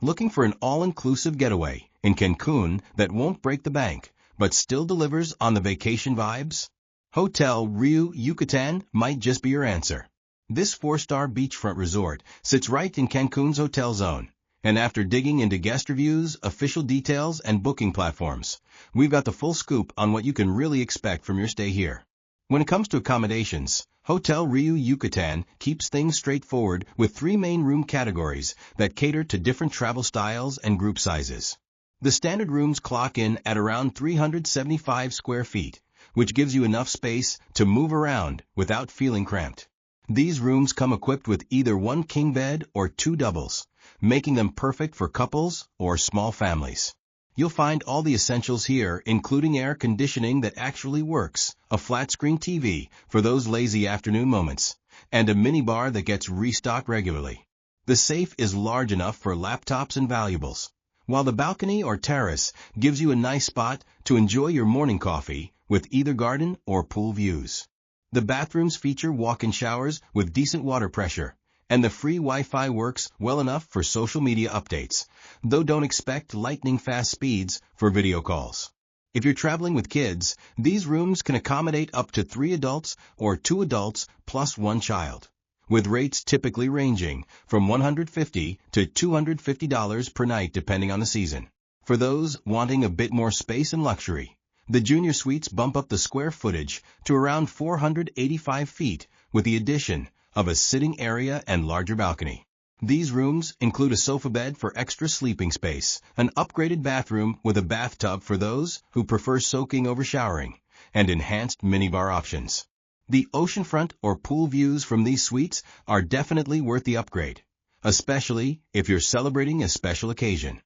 Looking for an all-inclusive getaway in Cancun that won't break the bank, but still delivers on the vacation vibes? Hotel Riu Yucatan might just be your answer. This 4-star beachfront resort sits right in Cancun's hotel zone. And after digging into guest reviews, official details, and booking platforms, we've got the full scoop on what you can really expect from your stay here. When it comes to accommodations, Hotel Riu Yucatan keeps things straightforward with 3 main room categories that cater to different travel styles and group sizes. The standard rooms clock in at around 375 square feet, which gives you enough space to move around without feeling cramped. These rooms come equipped with either 1 king bed or 2 doubles, making them perfect for couples or small families. You'll find all the essentials here, including air conditioning that actually works, a flat-screen TV for those lazy afternoon moments, and a minibar that gets restocked regularly. The safe is large enough for laptops and valuables, while the balcony or terrace gives you a nice spot to enjoy your morning coffee with either garden or pool views. The bathrooms feature walk-in showers with decent water pressure, and the free Wi-Fi works well enough for social media updates, though don't expect lightning-fast speeds for video calls. If you're traveling with kids, these rooms can accommodate up to 3 adults or 2 adults plus 1 child, with rates typically ranging from $150 to $250 per night depending on the season. For those wanting a bit more space and luxury, the junior suites bump up the square footage to around 485 feet with the addition of a sitting area and larger balcony. These rooms include a sofa bed for extra sleeping space, an upgraded bathroom with a bathtub for those who prefer soaking over showering, and enhanced minibar options. The oceanfront or pool views from these suites are definitely worth the upgrade, especially if you're celebrating a special occasion.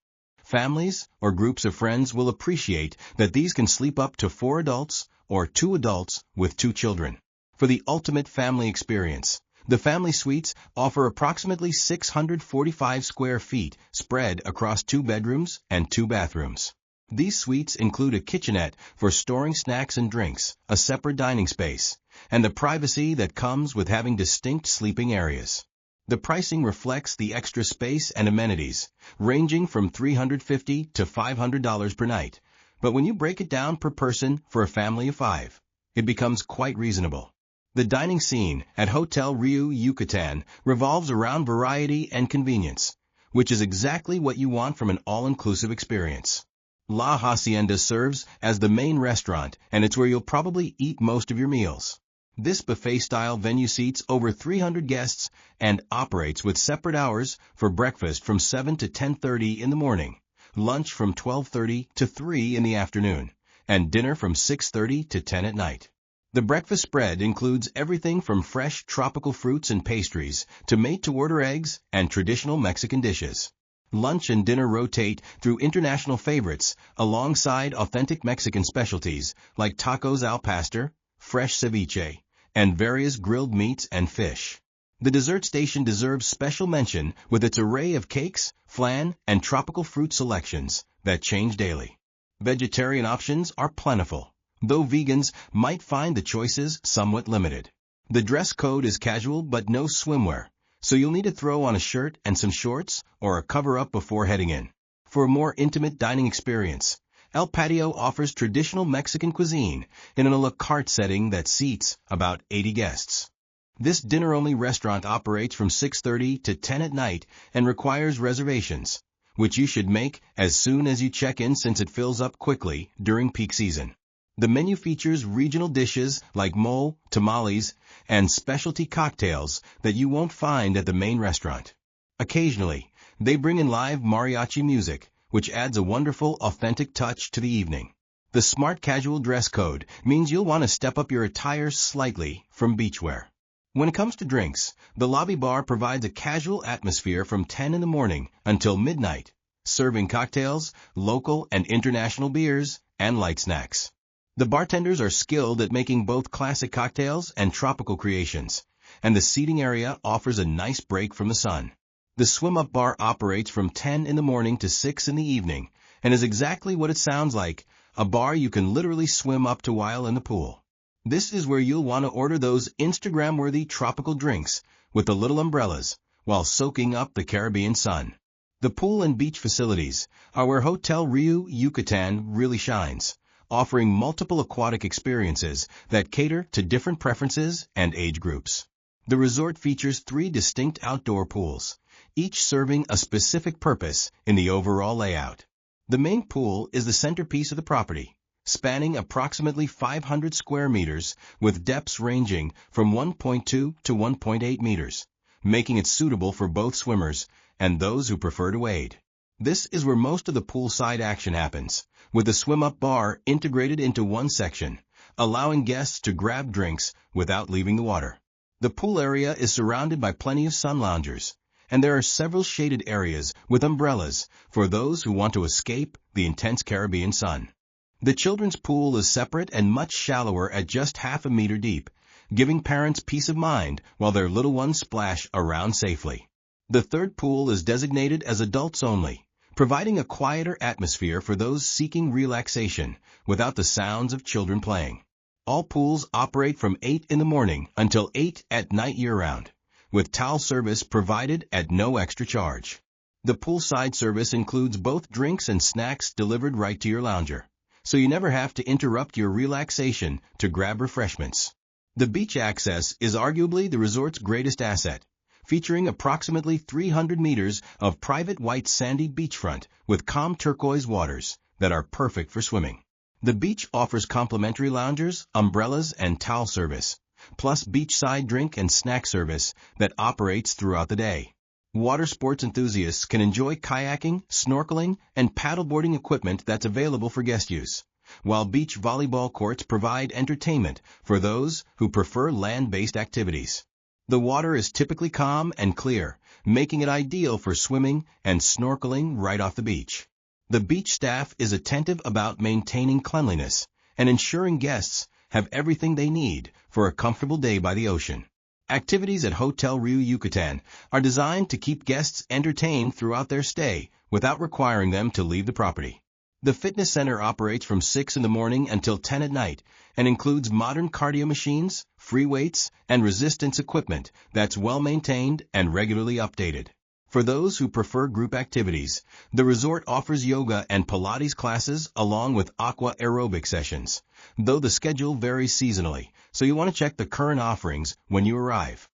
Families or groups of friends will appreciate that these can sleep up to 4 adults or 2 adults with 2 children. For the ultimate family experience, the family suites offer approximately 645 square feet spread across 2 bedrooms and 2 bathrooms. These suites include a kitchenette for storing snacks and drinks, a separate dining space, and the privacy that comes with having distinct sleeping areas. The pricing reflects the extra space and amenities, ranging from $350 to $500 per night. But when you break it down per person for a family of 5, it becomes quite reasonable. The dining scene at Hotel Riu Yucatan revolves around variety and convenience, which is exactly what you want from an all-inclusive experience. La Hacienda serves as the main restaurant, and it's where you'll probably eat most of your meals. This buffet-style venue seats over 300 guests and operates with separate hours for breakfast from 7 to 10:30 in the morning, lunch from 12:30 to 3 in the afternoon, and dinner from 6:30 to 10 at night. The breakfast spread includes everything from fresh tropical fruits and pastries to made-to-order eggs and traditional Mexican dishes. Lunch and dinner rotate through international favorites alongside authentic Mexican specialties like tacos al pastor, fresh ceviche, and various grilled meats and fish. The dessert station deserves special mention with its array of cakes, flan, and tropical fruit selections that change daily. Vegetarian options are plentiful, though vegans might find the choices somewhat limited. The dress code is casual but no swimwear, so you'll need to throw on a shirt and some shorts or a cover-up before heading in. For a more intimate dining experience, El Patio offers traditional Mexican cuisine in an a la carte setting that seats about 80 guests. This dinner-only restaurant operates from 6:30 to 10 at night and requires reservations, which you should make as soon as you check in since it fills up quickly during peak season. The menu features regional dishes like mole, tamales, and specialty cocktails that you won't find at the main restaurant. Occasionally, they bring in live mariachi music, which adds a wonderful, authentic touch to the evening. The smart casual dress code means you'll want to step up your attire slightly from beachwear. When it comes to drinks, the lobby bar provides a casual atmosphere from 10 in the morning until midnight, serving cocktails, local and international beers, and light snacks. The bartenders are skilled at making both classic cocktails and tropical creations, and the seating area offers a nice break from the sun. The swim-up bar operates from 10 in the morning to 6 in the evening and is exactly what it sounds like, a bar you can literally swim up to while in the pool. This is where you'll want to order those Instagram-worthy tropical drinks with the little umbrellas while soaking up the Caribbean sun. The pool and beach facilities are where Hotel Riu Yucatan really shines, offering multiple aquatic experiences that cater to different preferences and age groups. The resort features 3 distinct outdoor pools, each serving a specific purpose in the overall layout. The main pool is the centerpiece of the property, spanning approximately 500 square meters with depths ranging from 1.2 to 1.8 meters, making it suitable for both swimmers and those who prefer to wade. This is where most of the poolside action happens, with the swim-up bar integrated into one section, allowing guests to grab drinks without leaving the water. The pool area is surrounded by plenty of sun loungers, and there are several shaded areas with umbrellas for those who want to escape the intense Caribbean sun. The children's pool is separate and much shallower at just half a meter deep, giving parents peace of mind while their little ones splash around safely. The third pool is designated as adults only, providing a quieter atmosphere for those seeking relaxation without the sounds of children playing. All pools operate from 8 in the morning until 8 at night year-round, with towel service provided at no extra charge. The poolside service includes both drinks and snacks delivered right to your lounger, so you never have to interrupt your relaxation to grab refreshments. The beach access is arguably the resort's greatest asset, featuring approximately 300 meters of private white sandy beachfront with calm turquoise waters that are perfect for swimming. The beach offers complimentary loungers, umbrellas, and towel service, plus beachside drink and snack service that operates throughout the day. Water sports enthusiasts can enjoy kayaking, snorkeling, and paddleboarding equipment that's available for guest use, while beach volleyball courts provide entertainment for those who prefer land-based activities. The water is typically calm and clear, making it ideal for swimming and snorkeling right off the beach. The beach staff is attentive about maintaining cleanliness and ensuring guests have everything they need for a comfortable day by the ocean. Activities at Hotel Riu Yucatan are designed to keep guests entertained throughout their stay without requiring them to leave the property. The fitness center operates from 6 in the morning until 10 at night and includes modern cardio machines, free weights, and resistance equipment that's well maintained and regularly updated. For those who prefer group activities, the resort offers yoga and Pilates classes along with aqua aerobic sessions, though the schedule varies seasonally, so you want to check the current offerings when you arrive.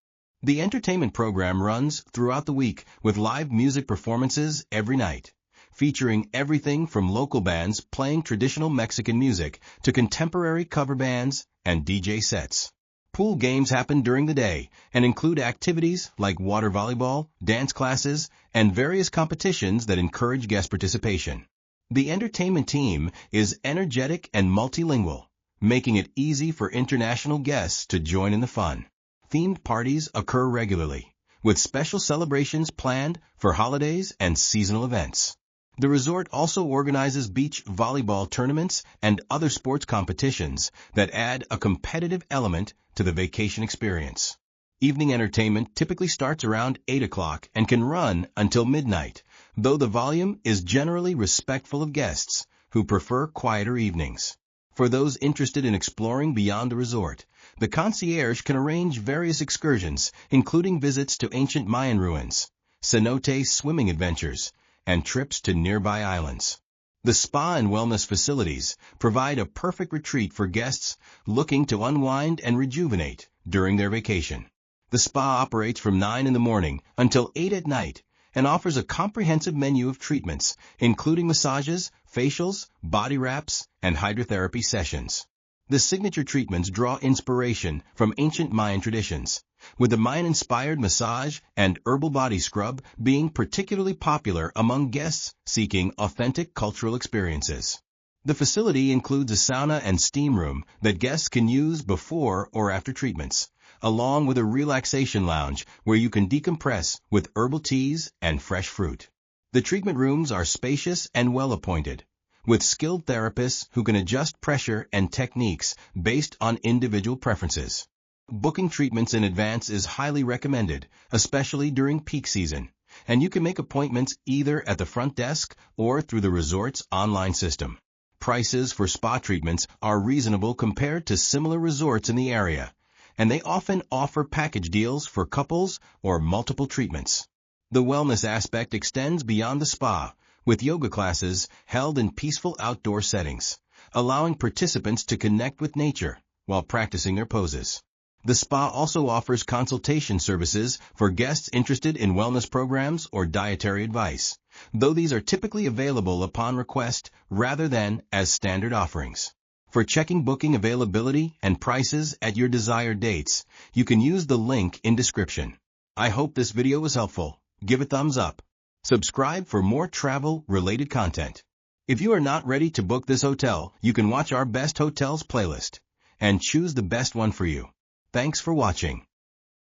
The entertainment program runs throughout the week with live music performances every night, featuring everything from local bands playing traditional Mexican music to contemporary cover bands and DJ sets. Pool games happen during the day and include activities like water volleyball, dance classes, and various competitions that encourage guest participation. The entertainment team is energetic and multilingual, making it easy for international guests to join in the fun. Themed parties occur regularly, with special celebrations planned for holidays and seasonal events. The resort also organizes beach volleyball tournaments and other sports competitions that add a competitive element to the vacation experience. Evening entertainment typically starts around 8 o'clock and can run until midnight, though the volume is generally respectful of guests who prefer quieter evenings. For those interested in exploring beyond the resort, the concierge can arrange various excursions, including visits to ancient Mayan ruins, cenote swimming adventures, and trips to nearby islands. The spa and wellness facilities provide a perfect retreat for guests looking to unwind and rejuvenate during their vacation. The spa operates from 9 in the morning until 8 at night and offers a comprehensive menu of treatments, including massages, facials, body wraps, and hydrotherapy sessions. The signature treatments draw inspiration from ancient Mayan traditions, with the Mayan-inspired massage and herbal body scrub being particularly popular among guests seeking authentic cultural experiences. The facility includes a sauna and steam room that guests can use before or after treatments, along with a relaxation lounge where you can decompress with herbal teas and fresh fruit. The treatment rooms are spacious and well-appointed, with skilled therapists who can adjust pressure and techniques based on individual preferences. Booking treatments in advance is highly recommended, especially during peak season, and you can make appointments either at the front desk or through the resort's online system. Prices for spa treatments are reasonable compared to similar resorts in the area, and they often offer package deals for couples or multiple treatments. The wellness aspect extends beyond the spa, with yoga classes held in peaceful outdoor settings, allowing participants to connect with nature while practicing their poses. The spa also offers consultation services for guests interested in wellness programs or dietary advice, though these are typically available upon request rather than as standard offerings. For checking booking availability and prices at your desired dates, you can use the link in description. I hope this video was helpful. Give it a thumbs up. Subscribe for more travel-related content. If you are not ready to book this hotel, you can watch our best hotels playlist and choose the best one for you. Thanks for watching.